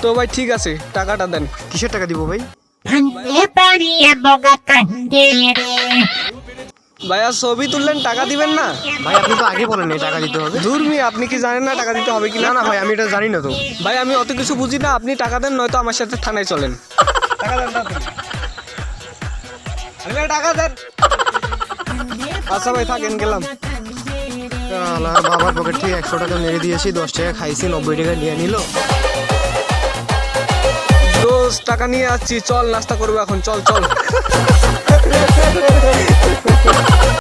তো ভাই ঠিক আছে, টাকাটা দেন। কিসের টাকা দিব ভাই? ভাইয়া ছবি তুললেন, টাকা দিবেন না? ভাই আপনি তো আগে বলেন টাকা দিতে হবে। দূর মি, আপনি কি জানেন না টাকা দিতে হবে কি না না? না ভাই, আমি এটা জানি না তো। ভাই আমি অত কিছু বুঝি না, আপনি টাকা দেন, নয়তো আমার সাথে থানায় চলেন। টাকা দেন, টাকা দেন। আচ্ছা ভাই থাকেন, গেলাম। আল্লাহর বাবার পকেট থেকে 100 টাকা মেরে দিয়েছি, 10 টাকা খাইছি, 90 টাকা নিয়ে নিল। দোস্ত টাকা নিয়ে আসছি, চল নাস্তা করবো এখন, চল চল।